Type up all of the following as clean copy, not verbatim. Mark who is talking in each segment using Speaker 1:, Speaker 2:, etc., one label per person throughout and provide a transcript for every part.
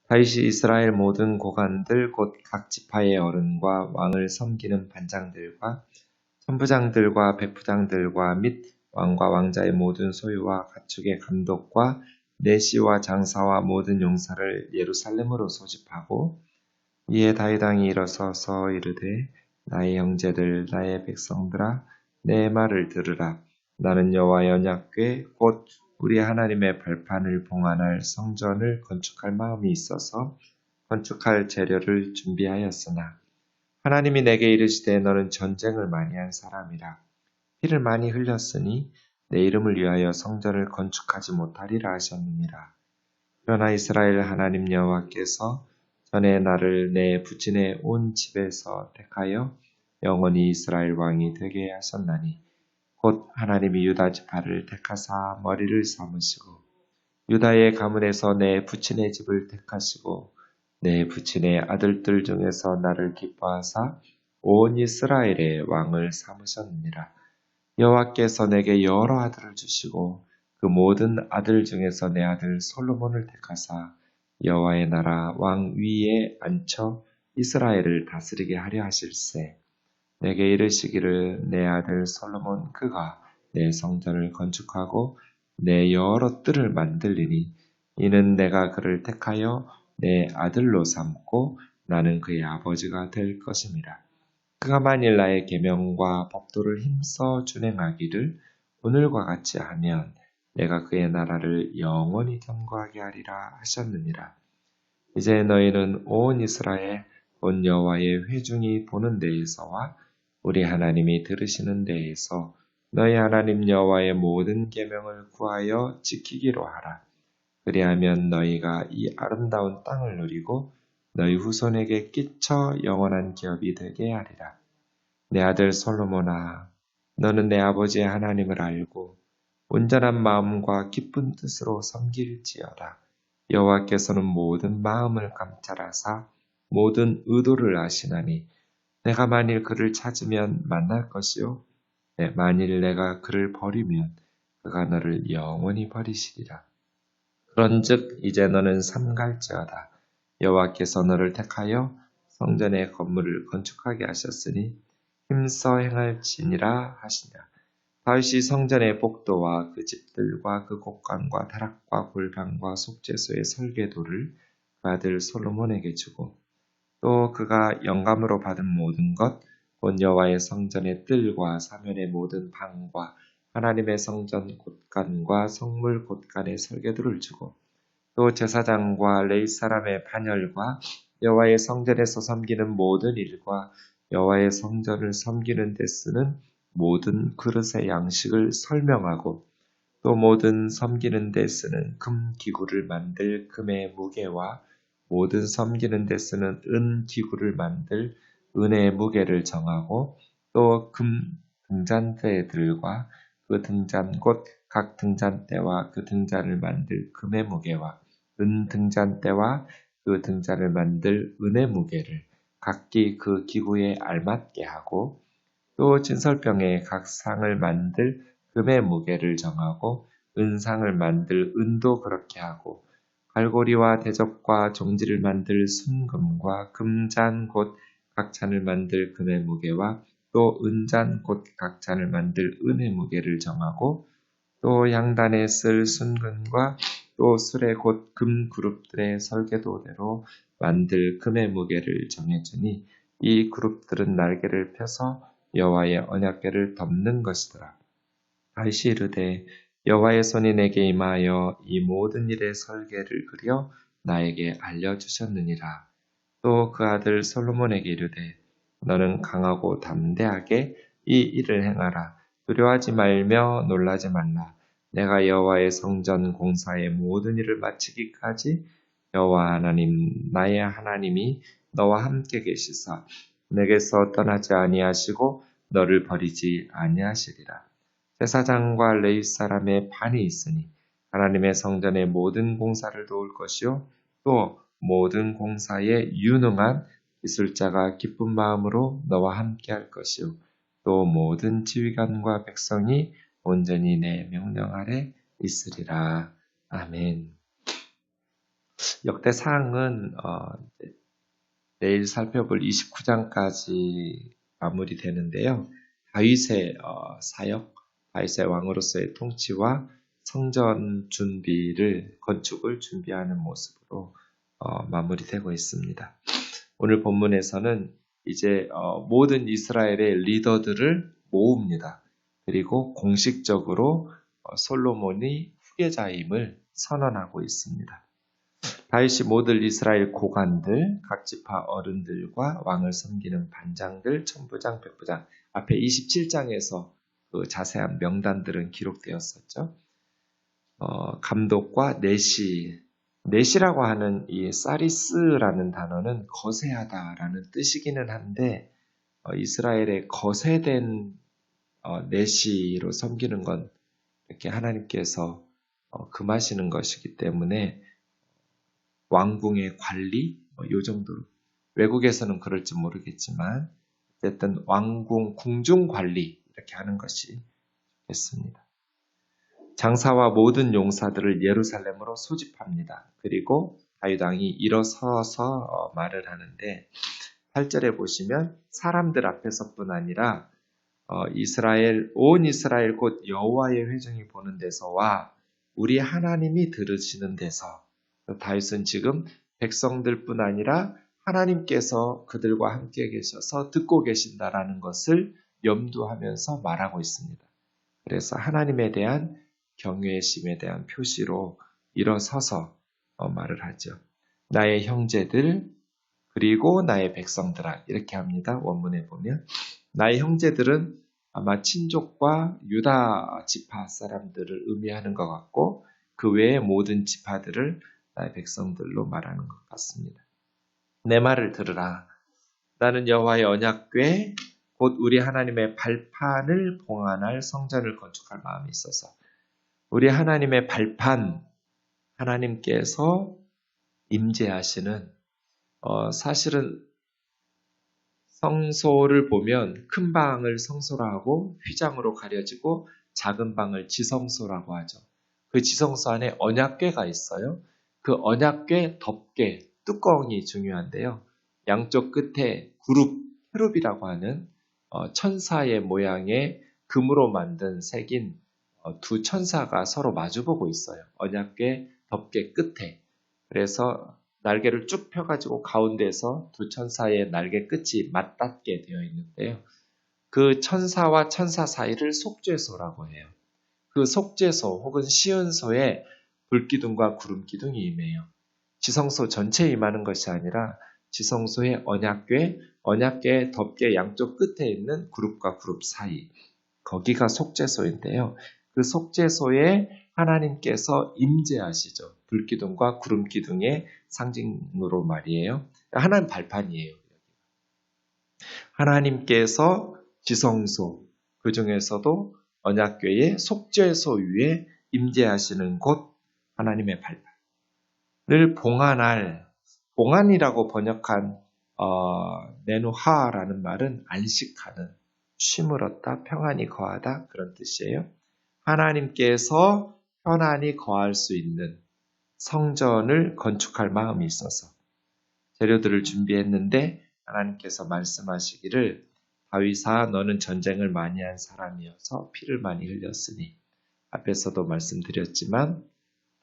Speaker 1: 다윗이 이스라엘 모든 고관들 곧 각 지파의 어른과 왕을 섬기는 반장들과 천부장들과 백부장들과 및 왕과 왕자의 모든 소유와 가축의 감독과 내시와 장사와 모든 용사를 예루살렘으로 소집하고 이에 다윗 왕이 일어서서 이르되 나의 형제들 나의 백성들아 내 말을 들으라. 나는 여호와의 언약궤 곧 우리 하나님의 발판을 봉안할 성전을 건축할 마음이 있어서 건축할 재료를 준비하였으나 하나님이 내게 이르시되 너는 전쟁을 많이 한 사람이라 피를 많이 흘렸으니 내 이름을 위하여 성전을 건축하지 못하리라 하셨느니라. 그러나 이스라엘 하나님 여호와께서 전에 나를 내 부친의 온 집에서 택하여 영원히 이스라엘 왕이 되게 하셨나니 곧 하나님이 유다 지파를 택하사 머리를 삼으시고 유다의 가문에서 내 부친의 집을 택하시고 내 부친의 아들들 중에서 나를 기뻐하사 온 이스라엘의 왕을 삼으셨느니라. 여호와께서 내게 여러 아들을 주시고 그 모든 아들 중에서 내 아들 솔로몬을 택하사 여호와의 나라 왕 위에 앉혀 이스라엘을 다스리게 하려 하실세. 내게 이르시기를 내 아들 솔로몬 그가 내 성전을 건축하고 내 여러 뜰을 만들리니 이는 내가 그를 택하여 내 아들로 삼고 나는 그의 아버지가 될 것임이라. 그가 만일 나의 계명과 법도를 힘써 준행하기를 오늘과 같이 하면 내가 그의 나라를 영원히 견고하게 하리라 하셨느니라. 이제 너희는 온 이스라엘 온 여호와의 회중이 보는 데에서와 우리 하나님이 들으시는 데에서 너희 하나님 여호와의 모든 계명을 구하여 지키기로 하라. 그리하면 너희가 이 아름다운 땅을 누리고 너희 후손에게 끼쳐 영원한 기업이 되게 하리라. 내 아들 솔로몬아, 너는 내 아버지의 하나님을 알고 온전한 마음과 기쁜 뜻으로 섬길지어다. 여호와께서는 모든 마음을 감찰하사 모든 의도를 아시나니 내가 만일 그를 찾으면 만날 것이요 만일 내가 그를 버리면 그가 너를 영원히 버리시리라. 그런즉 이제 너는 삼갈지어다. 여호와께서 너를 택하여 성전의 건물을 건축하게 하셨으니 힘써 행할지니라 하시냐. 다윗이 성전의 복도와 그 집들과 그 곡간과 다락과 골방과 속죄소의 설계도를 그 아들 솔로몬에게 주고 또 그가 영감으로 받은 모든 것, 곧 여호와의 성전의 뜰과 사면의 모든 방과 하나님의 성전 곳간과 성물 곳간의 설계도를 주고 또 제사장과 레위 사람의 반열과 여호와의 성전에서 섬기는 모든 일과 여호와의 성전을 섬기는 데 쓰는 모든 그릇의 양식을 설명하고 또 모든 섬기는 데 쓰는 금 기구를 만들 금의 무게와 모든 섬기는 데 쓰는 은 기구를 만들 은의 무게를 정하고 또 금 등잔대들과 그 등잔 곧 각 등잔대와 그 등잔을 만들 금의 무게와 은 등잔대와 그 등잔을 만들 은의 무게를 각기 그 기구에 알맞게 하고 또 진설병에 각 상을 만들 금의 무게를 정하고 은상을 만들 은도 그렇게 하고 갈고리와 대접과 종지를 만들 순금과 금잔 곧 각 잔을 만들 금의 무게와 또 은잔 곧 각 잔을 만들 은의 무게를 정하고 또 양단에 쓸 순금과 또 수레 곧 금 그룹들의 설계도대로 만들 금의 무게를 정해주니 이 그룹들은 날개를 펴서 여호와의 언약궤를 덮는 것이더라. 다윗이 이르되 여호와의 손이 내게 임하여 이 모든 일의 설계를 그려 나에게 알려주셨느니라. 또 그 아들 솔로몬에게 이르되 너는 강하고 담대하게 이 일을 행하라. 두려워하지 말며 놀라지 말라. 내가 여호와의 성전 공사의 모든 일을 마치기까지 여호와 하나님 나의 하나님이 너와 함께 계시사 내게서 떠나지 아니하시고 너를 버리지 아니하시리라. 제사장과 레위 사람의 반이 있으니 하나님의 성전의 모든 공사를 도울 것이요 또 모든 공사에 유능한 기술자가 기쁜 마음으로 너와 함께 할 것이요 또 모든 지휘관과 백성이 온전히 내 명령 아래 있으리라. 아멘. 역대사항은 내일 살펴볼 29장까지 마무리되는데요. 다윗의 사역, 다윗의 왕으로서의 통치와 성전 준비를, 건축을 준비하는 모습으로 마무리되고 있습니다. 오늘 본문에서는 이제 모든 이스라엘의 리더들을 모읍니다. 그리고 공식적으로 솔로몬이 후계자임을 선언하고 있습니다. 다윗이 모든 이스라엘 고관들, 각 지파 어른들과 왕을 섬기는 반장들, 천부장, 백부장, 앞에 27장에서 그 자세한 명단들은 기록되었었죠. 감독과 내시라고 하는 이 사리스라는 단어는 거세하다라는 뜻이기는 한데 이스라엘의 거세된 내시로 섬기는 건 이렇게 하나님께서 금하시는 것이기 때문에 왕궁의 관리, 요 정도로. 외국에서는 그럴지 모르겠지만, 어쨌든 왕궁, 궁중 관리, 이렇게 하는 것이 좋겠습니다. 장사와 모든 용사들을 예루살렘으로 소집합니다. 그리고 다윗 왕이 일어서서 말을 하는데, 8절에 보시면 사람들 앞에서뿐 아니라 온 이스라엘 곧 여호와의 회중이 보는 데서와 우리 하나님이 들으시는 데서 다윗은 지금 백성들뿐 아니라 하나님께서 그들과 함께 계셔서 듣고 계신다라는 것을 염두하면서 말하고 있습니다. 그래서 하나님에 대한 경외심에 대한 표시로 일어서서 말을 하죠. 나의 형제들 그리고 나의 백성들아 이렇게 합니다. 원문에 보면 나의 형제들은 아마 친족과 유다 지파 사람들을 의미하는 것 같고 그 외의 모든 지파들을 나의 백성들로 말하는 것 같습니다. 내 말을 들으라. 나는 여호와의 언약궤 곧 우리 하나님의 발판을 봉안할 성전을 건축할 마음이 있어서 우리 하나님의 발판 하나님께서 임재하시는 사실은 성소를 보면 큰 방을 성소로 하고 휘장으로 가려지고 작은 방을 지성소라고 하죠. 그 지성소 안에 언약궤가 있어요. 그 언약궤 덮개, 뚜껑이 중요한데요. 양쪽 끝에 헤룹이라고 하는 천사의 모양의 금으로 만든 새긴 두 천사가 서로 마주보고 있어요. 언약궤 덮개 끝에. 그래서 날개를 쭉 펴가지고 가운데에서 두 천사의 날개 끝이 맞닿게 되어 있는데요. 그 천사와 천사 사이를 속죄소라고 해요. 그 속죄소 혹은 시은소에 불기둥과 구름기둥이 임해요. 지성소 전체에 임하는 것이 아니라 지성소의 언약궤 덮개 양쪽 끝에 있는 그룹과 그룹 사이, 거기가 속죄소인데요. 그 속죄소에 하나님께서 임재하시죠. 불기둥과 구름기둥의 상징으로 말이에요. 하나님 발판이에요. 하나님께서 지성소, 그 중에서도 언약궤의 속죄소 위에 임재하시는 곳 하나님의 발판을 봉안이라고 번역한 네누하라는 말은 안식하는, 쉼을 얻다, 평안히 거하다 그런 뜻이에요. 하나님께서 편안히 거할 수 있는 성전을 건축할 마음이 있어서 재료들을 준비했는데 하나님께서 말씀하시기를 다윗아 너는 전쟁을 많이 한 사람이어서 피를 많이 흘렸으니 앞에서도 말씀드렸지만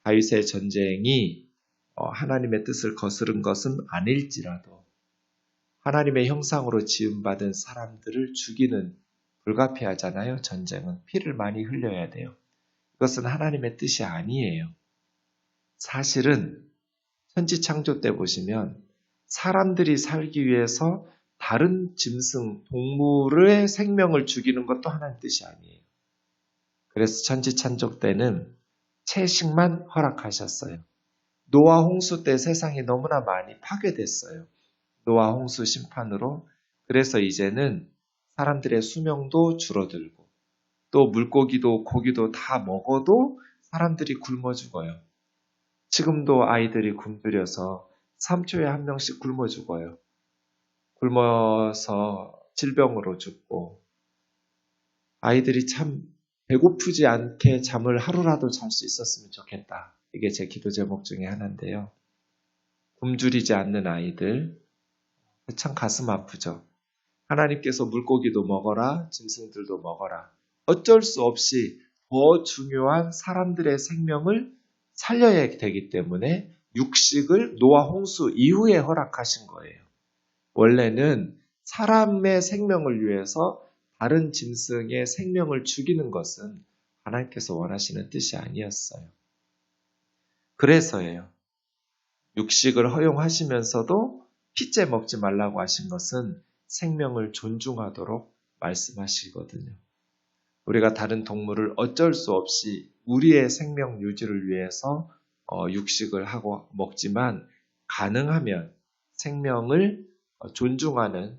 Speaker 1: 다윗의 전쟁이 하나님의 뜻을 거스른 것은 아닐지라도 하나님의 형상으로 지음받은 사람들을 죽이는 불가피하잖아요. 전쟁은 피를 많이 흘려야 돼요. 그것은 하나님의 뜻이 아니에요. 사실은 천지창조 때 보시면 사람들이 살기 위해서 다른 짐승, 동물의 생명을 죽이는 것도 하나님 뜻이 아니에요. 그래서 천지창조 때는 채식만 허락하셨어요. 노아 홍수 때 세상이 너무나 많이 파괴됐어요. 노아 홍수 심판으로. 그래서 이제는 사람들의 수명도 줄어들고 또 물고기도 고기도 다 먹어도 사람들이 굶어 죽어요. 지금도 아이들이 굶주려서 3초에 한 명씩 굶어 죽어요. 굶어서 질병으로 죽고 아이들이 참 배고프지 않게 잠을 하루라도 잘 수 있었으면 좋겠다. 이게 제 기도 제목 중에 하나인데요. 굶주리지 않는 아이들, 참 가슴 아프죠. 하나님께서 물고기도 먹어라, 짐승들도 먹어라. 어쩔 수 없이 더 중요한 사람들의 생명을 살려야 되기 때문에 육식을 노아 홍수 이후에 허락하신 거예요. 원래는 사람의 생명을 위해서 다른 짐승의 생명을 죽이는 것은 하나님께서 원하시는 뜻이 아니었어요. 그래서예요. 육식을 허용하시면서도 피째 먹지 말라고 하신 것은 생명을 존중하도록 말씀하시거든요. 우리가 다른 동물을 어쩔 수 없이 우리의 생명 유지를 위해서 육식을 하고 먹지만 가능하면 생명을 존중하는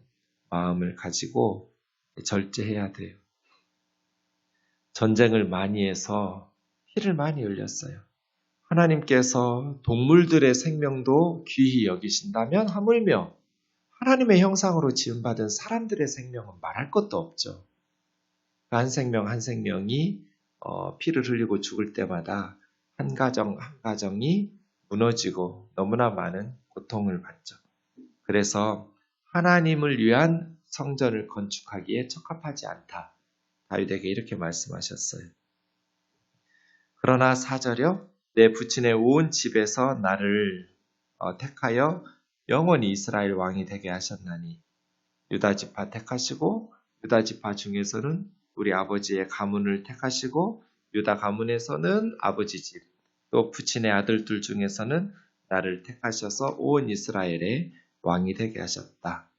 Speaker 1: 마음을 가지고 절제해야 돼요. 전쟁을 많이 해서 피를 많이 흘렸어요. 하나님께서 동물들의 생명도 귀히 여기신다면 하물며 하나님의 형상으로 지음받은 사람들의 생명은 말할 것도 없죠. 한 생명 한 생명이 피를 흘리고 죽을 때마다 한 가정 한 가정이 무너지고 너무나 많은 고통을 받죠. 그래서 하나님을 위한 성전을 건축하기에 적합하지 않다. 다윗에게 이렇게 말씀하셨어요. 그러나 4절이요. 내 부친의 온 집에서 나를 택하여 영원히 이스라엘 왕이 되게 하셨나니 유다 지파 택하시고 유다 지파 중에서는 우리 아버지의 가문을 택하시고 유다 가문에서는 아버지 집, 또 부친의 아들들 중에서는 나를 택하셔서 온 이스라엘의 왕이 되게 하셨다.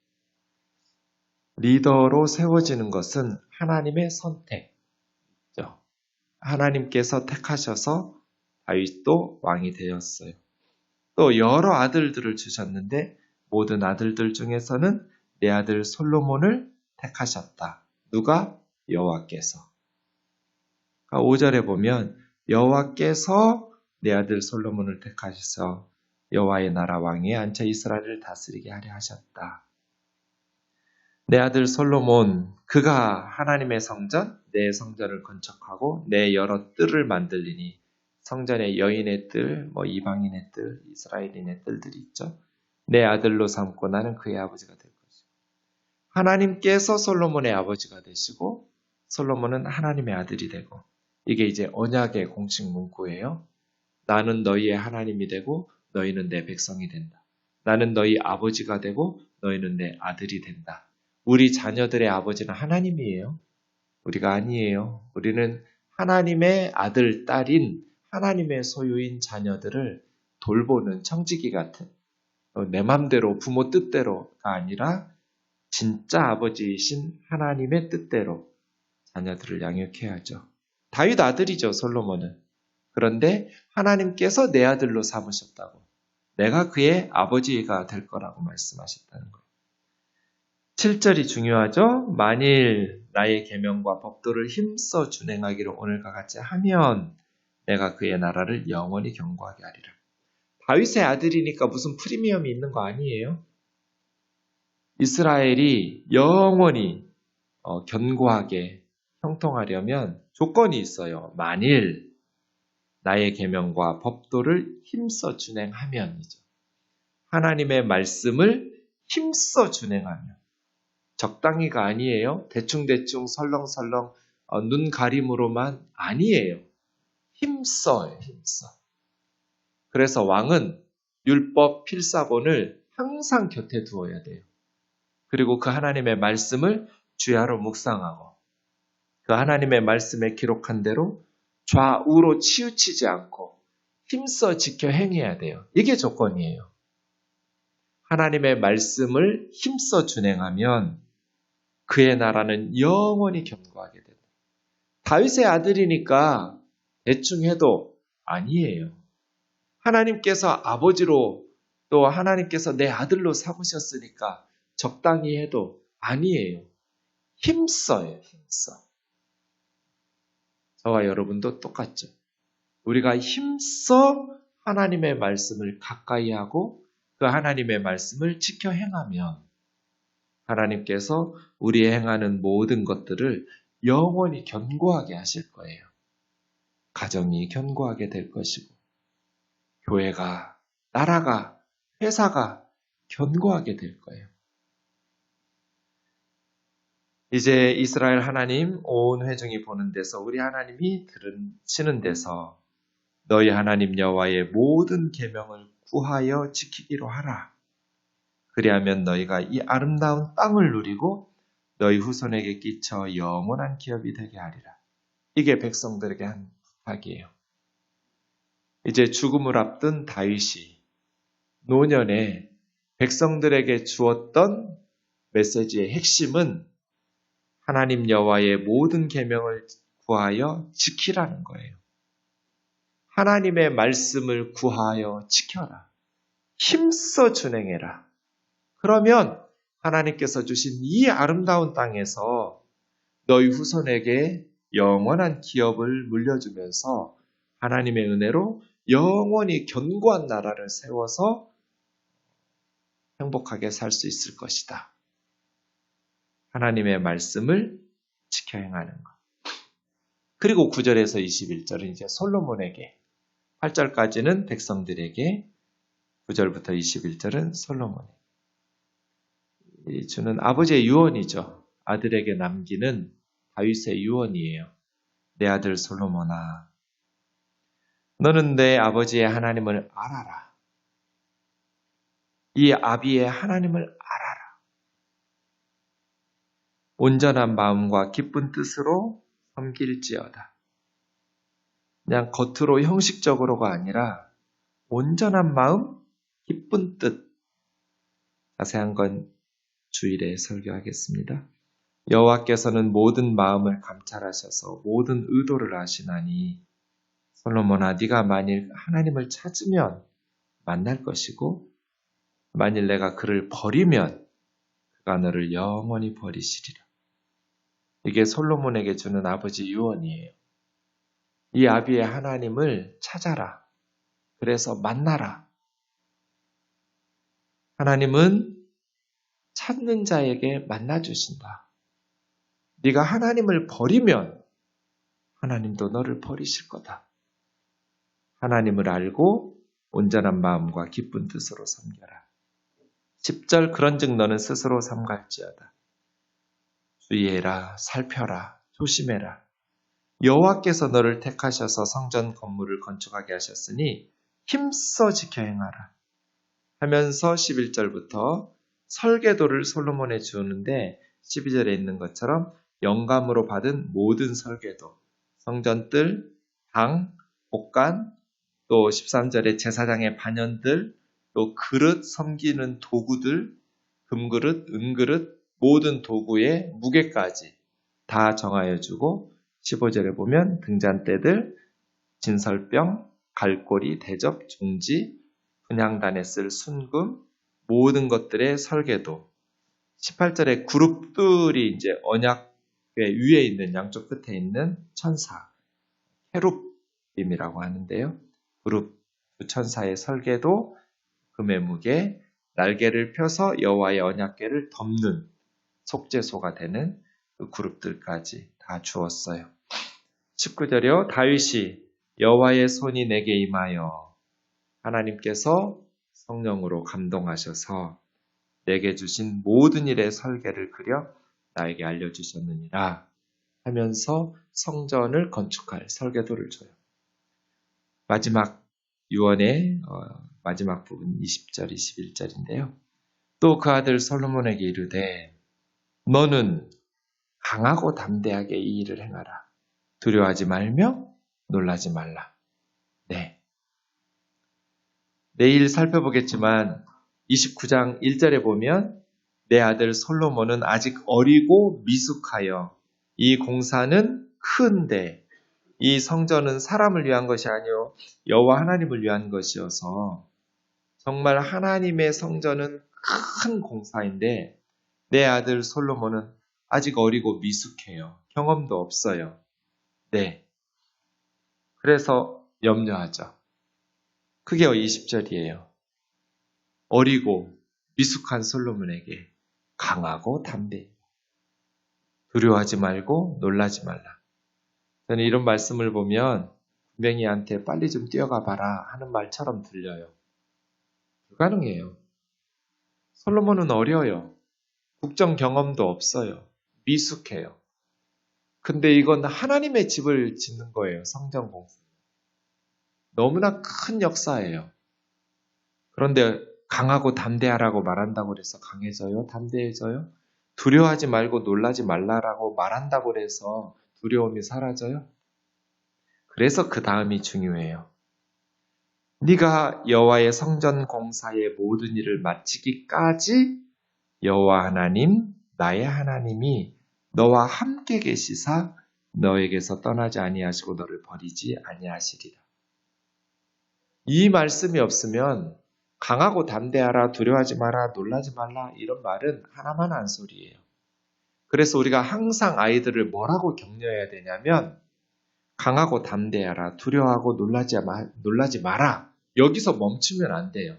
Speaker 1: 리더로 세워지는 것은 하나님의 선택이죠. 하나님께서 택하셔서 다윗도 왕이 되었어요. 또 여러 아들들을 주셨는데 모든 아들들 중에서는 내 아들 솔로몬을 택하셨다. 누가? 여호와께서. 5절에 보면 여호와께서 내 아들 솔로몬을 택하셔서 여호와의 나라 왕위에 앉혀 이스라엘을 다스리게 하려 하셨다. 내 아들 솔로몬, 그가 하나님의 성전, 내 성전을 건축하고 내 여러 뜰을 만들리니 성전에 여인의 뜰, 이방인의 뜰, 이스라엘인의 뜰들이 있죠. 내 아들로 삼고 나는 그의 아버지가 될 것이고 하나님께서 솔로몬의 아버지가 되시고 솔로몬은 하나님의 아들이 되고 이게 이제 언약의 공식 문구예요. 나는 너희의 하나님이 되고 너희는 내 백성이 된다. 나는 너희 아버지가 되고 너희는 내 아들이 된다. 우리 자녀들의 아버지는 하나님이에요. 우리가 아니에요. 우리는 하나님의 아들, 딸인 하나님의 소유인 자녀들을 돌보는 청지기 같은 내 맘대로 부모 뜻대로가 아니라 진짜 아버지이신 하나님의 뜻대로 자녀들을 양육해야죠. 다윗 아들이죠, 솔로몬은. 그런데 하나님께서 내 아들로 삼으셨다고. 내가 그의 아버지가 될 거라고 말씀하셨다는 거예요. 7절이 중요하죠. 만일 나의 계명과 법도를 힘써 준행하기를 오늘과 같이 하면 내가 그의 나라를 영원히 견고하게 하리라. 다윗의 아들이니까 무슨 프리미엄이 있는 거 아니에요? 이스라엘이 영원히 견고하게 형통하려면 조건이 있어요. 만일 나의 계명과 법도를 힘써 준행하면이죠. 하나님의 말씀을 힘써 준행하면. 적당히가 아니에요. 대충대충 설렁설렁 눈 가림으로만 아니에요. 힘써요. 힘써. 그래서 왕은 율법 필사본을 항상 곁에 두어야 돼요. 그리고 그 하나님의 말씀을 주야로 묵상하고 그 하나님의 말씀에 기록한 대로 좌우로 치우치지 않고 힘써 지켜 행해야 돼요. 이게 조건이에요. 하나님의 말씀을 힘써 준행하면 그의 나라는 영원히 견고하게 된다. 다윗의 아들이니까 대충 해도 아니에요. 하나님께서 아버지로 또 하나님께서 내 아들로 삼으셨으니까 적당히 해도 아니에요. 힘써요. 힘써. 저와 여러분도 똑같죠. 우리가 힘써 하나님의 말씀을 가까이 하고 그 하나님의 말씀을 지켜 행하면 하나님께서 우리 행하는 모든 것들을 영원히 견고하게 하실 거예요. 가정이 견고하게 될 것이고 교회가, 나라가 회사가 견고하게 될 거예요. 이제 이스라엘 하나님 온 회중이 보는 데서 우리 하나님이 들으시는 데서 너희 하나님 여호와의 모든 계명을 구하여 지키기로 하라. 그리하면 너희가 이 아름다운 땅을 누리고 너희 후손에게 끼쳐 영원한 기업이 되게 하리라. 이게 백성들에게 한 부탁이에요. 이제 죽음을 앞둔 다윗이 노년에 백성들에게 주었던 메시지의 핵심은 하나님 여호와의 모든 계명을 구하여 지키라는 거예요. 하나님의 말씀을 구하여 지켜라. 힘써 준행해라. 그러면 하나님께서 주신 이 아름다운 땅에서 너희 후손에게 영원한 기업을 물려주면서 하나님의 은혜로 영원히 견고한 나라를 세워서 행복하게 살 수 있을 것이다. 하나님의 말씀을 지켜 행하는 것. 그리고 9절에서 21절은 이제 솔로몬에게, 8절까지는 백성들에게, 9절부터 21절은 솔로몬에게 주는 아버지의 유언이죠. 아들에게 남기는 다윗의 유언이에요. 내 아들 솔로몬아, 너는 내 아버지의 하나님을 알아라. 이 아비의 하나님을 알아라. 온전한 마음과 기쁜 뜻으로 섬길지어다. 그냥 겉으로 형식적으로가 아니라 온전한 마음, 기쁜 뜻. 자세한 건 주일에 설교하겠습니다. 여호와께서는 모든 마음을 감찰하셔서 모든 의도를 아시나니 솔로몬아, 네가 만일 하나님을 찾으면 만날 것이고 만일 내가 그를 버리면 그가 너를 영원히 버리시리라. 이게 솔로몬에게 주는 아버지 유언이에요. 이 아비의 하나님을 찾아라. 그래서 만나라. 하나님은 찾는 자에게 만나주신다. 네가 하나님을 버리면 하나님도 너를 버리실 거다. 하나님을 알고 온전한 마음과 기쁜 뜻으로 섬겨라. 10절 그런즉 너는 스스로 삼갈지어다. 주의해라, 살펴라, 조심해라. 여호와께서 너를 택하셔서 성전 건물을 건축하게 하셨으니 힘써 지켜 행하라. 하면서 11절부터 설계도를 솔로몬에 주는데 12절에 있는 것처럼 영감으로 받은 모든 설계도, 성전뜰, 당, 옷간, 또 13절에 제사장의 반연들, 또 그릇 섬기는 도구들, 금그릇, 은그릇, 모든 도구의 무게까지 다 정하여 주고 15절에 보면 등잔대들, 진설병, 갈고리, 대접, 종지, 분향단에 쓸 순금, 모든 것들의 설계도. 18절에 그룹들이 이제 언약궤 위에 있는 양쪽 끝에 있는 천사, 케룹임이라고 하는데요. 그룹 두 천사의 설계도, 금의 무게, 날개를 펴서 여호와의 언약궤를 덮는 속죄소가 되는 그 그룹들까지 다 주었어요. 19절이요. 다윗이 여호와의 손이 내게 임하여 하나님께서 성령으로 감동하셔서 내게 주신 모든 일의 설계를 그려 나에게 알려주셨느니라 하면서 성전을 건축할 설계도를 줘요. 마지막 유언의 마지막 부분 20절, 21절인데요. 또 그 아들 솔로몬에게 이르되 너는 강하고 담대하게 이 일을 행하라. 두려워하지 말며 놀라지 말라. 네. 내일 살펴보겠지만 29장 1절에 보면 내 아들 솔로몬은 아직 어리고 미숙하여 이 공사는 큰데 이 성전은 사람을 위한 것이 아니요 여호와 하나님을 위한 것이어서 정말 하나님의 성전은 큰 공사인데 내 아들 솔로몬은 아직 어리고 미숙해요. 경험도 없어요. 네. 그래서 염려하죠. 그게 20절이에요. 어리고 미숙한 솔로몬에게 강하고 담대해. 두려워하지 말고 놀라지 말라. 저는 이런 말씀을 보면 군뱅이한테 빨리 좀 뛰어가 봐라 하는 말처럼 들려요. 불가능해요. 솔로몬은 어려요. 국정 경험도 없어요. 미숙해요. 근데 이건 하나님의 집을 짓는 거예요. 성전 공사. 너무나 큰 역사예요. 그런데 강하고 담대하라고 말한다고 해서 강해져요? 담대해져요? 두려워하지 말고 놀라지 말라라고 말한다고 해서 두려움이 사라져요? 그래서 그 다음이 중요해요. 네가 여호와의 성전 공사의 모든 일을 마치기까지 여호와 하나님, 나의 하나님이 너와 함께 계시사 너에게서 떠나지 아니하시고 너를 버리지 아니하시리라. 이 말씀이 없으면 강하고 담대하라, 두려워하지 마라, 놀라지 말라 이런 말은 하나만 한 소리예요. 그래서 우리가 항상 아이들을 뭐라고 격려해야 되냐면 강하고 담대하라, 두려워하고 놀라지 마라. 여기서 멈추면 안 돼요.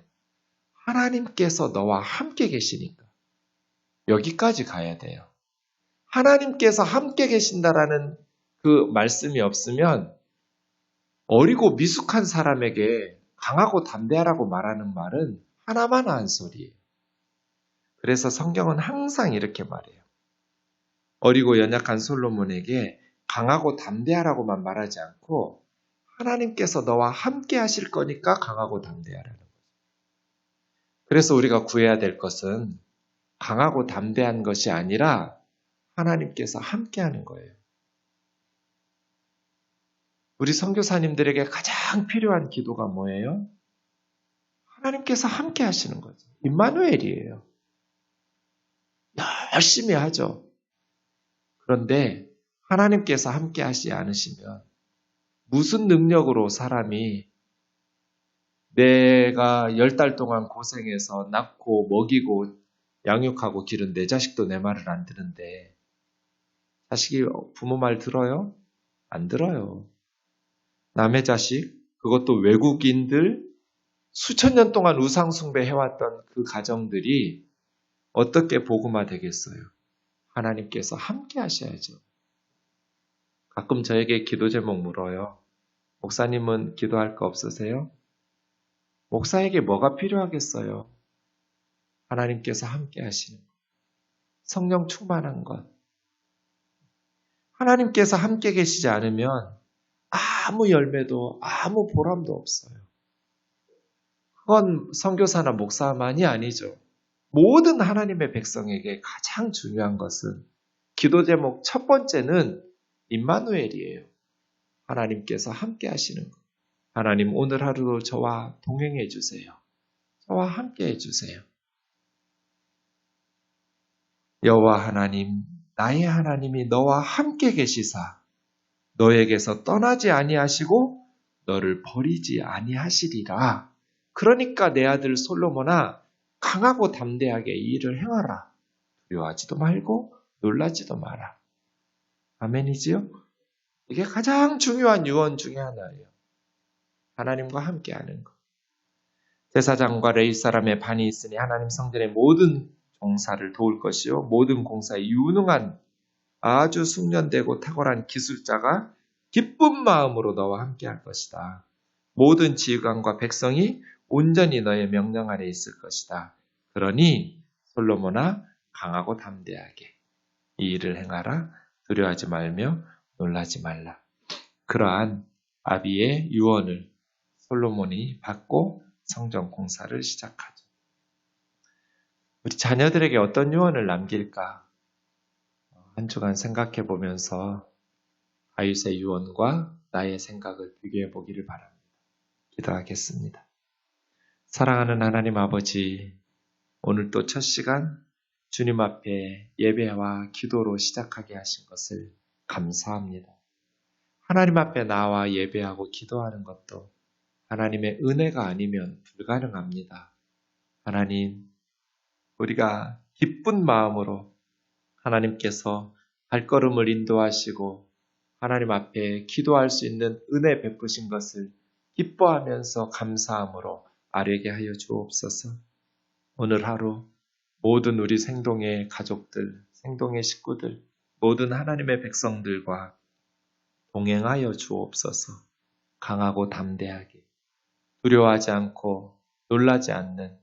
Speaker 1: 하나님께서 너와 함께 계시니까 여기까지 가야 돼요. 하나님께서 함께 계신다라는 그 말씀이 없으면 어리고 미숙한 사람에게 강하고 담대하라고 말하는 말은 하나만 한 소리예요. 그래서 성경은 항상 이렇게 말해요. 어리고 연약한 솔로몬에게 강하고 담대하라고만 말하지 않고 하나님께서 너와 함께 하실 거니까 강하고 담대하라는 거죠. 그래서 우리가 구해야 될 것은 강하고 담대한 것이 아니라 하나님께서 함께 하는 거예요. 우리 선교사님들에게 가장 필요한 기도가 뭐예요? 하나님께서 함께 하시는 거죠. 임마누엘이에요. 열심히 하죠. 그런데 하나님께서 함께 하시지 않으시면 무슨 능력으로 사람이 내가 10달 동안 고생해서 낳고 먹이고 양육하고 기른 내 자식도 내 말을 안 듣는데 자식이 부모 말 들어요? 안 들어요. 남의 자식, 그것도 외국인들, 수천 년 동안 우상숭배 해왔던 그 가정들이 어떻게 복음화 되겠어요? 하나님께서 함께 하셔야죠. 가끔 저에게 기도 제목 물어요. 목사님은 기도할 거 없으세요? 목사에게 뭐가 필요하겠어요? 하나님께서 함께 하시는 것. 성령 충만한 것. 하나님께서 함께 계시지 않으면 아무 열매도 아무 보람도 없어요. 그건 선교사나 목사만이 아니죠. 모든 하나님의 백성에게 가장 중요한 것은 기도 제목 첫 번째는 임마누엘이에요. 하나님께서 함께 하시는 것. 하나님 오늘 하루도 저와 동행해 주세요. 저와 함께 해 주세요. 여호와 하나님, 나의 하나님이 너와 함께 계시사 너에게서 떠나지 아니하시고 너를 버리지 아니하시리라. 그러니까 내 아들 솔로몬아 강하고 담대하게 이 일을 행하라. 두려워하지도 말고 놀라지도 마라. 아멘이지요? 이게 가장 중요한 유언 중에 하나예요. 하나님과 함께하는 것. 제사장과 레위 사람의 반이 있으니 하나님 성전의 모든 종사를 도울 것이요 모든 공사에 유능한 아주 숙련되고 탁월한 기술자가 기쁜 마음으로 너와 함께할 것이다. 모든 지휘관과 백성이 온전히 너의 명령 아래 있을 것이다. 그러니 솔로몬아 강하고 담대하게 이 일을 행하라. 두려워하지 말며 놀라지 말라. 그러한 아비의 유언을 솔로몬이 받고 성전 공사를 시작하죠. 우리 자녀들에게 어떤 유언을 남길까? 한 주간 생각해 보면서 아윗의 유언과 나의 생각을 비교해 보기를 바랍니다. 기도하겠습니다. 사랑하는 하나님 아버지, 오늘 또 첫 시간 주님 앞에 예배와 기도로 시작하게 하신 것을 감사합니다. 하나님 앞에 나와 예배하고 기도하는 것도 하나님의 은혜가 아니면 불가능합니다. 하나님, 우리가 기쁜 마음으로 하나님께서 발걸음을 인도하시고 하나님 앞에 기도할 수 있는 은혜 베푸신 것을 기뻐하면서 감사함으로 아뢰게 하여 주옵소서. 오늘 하루 모든 우리 생동의 가족들, 생동의 식구들, 모든 하나님의 백성들과 동행하여 주옵소서. 강하고 담대하게, 두려워하지 않고 놀라지 않는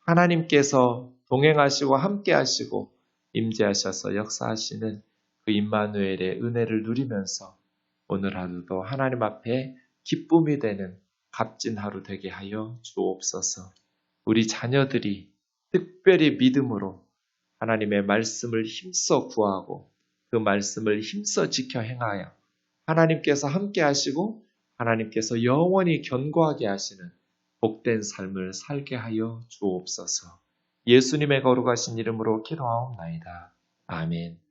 Speaker 1: 하나님께서 동행하시고 함께하시고 임재하셔서 역사하시는 그 임마누엘의 은혜를 누리면서 오늘 하루도 하나님 앞에 기쁨이 되는 값진 하루 되게 하여 주옵소서. 우리 자녀들이 특별히 믿음으로 하나님의 말씀을 힘써 구하고 그 말씀을 힘써 지켜 행하여 하나님께서 함께 하시고 하나님께서 영원히 견고하게 하시는 복된 삶을 살게 하여 주옵소서. 예수님의 거룩하신 이름으로 기도하옵나이다. 아멘.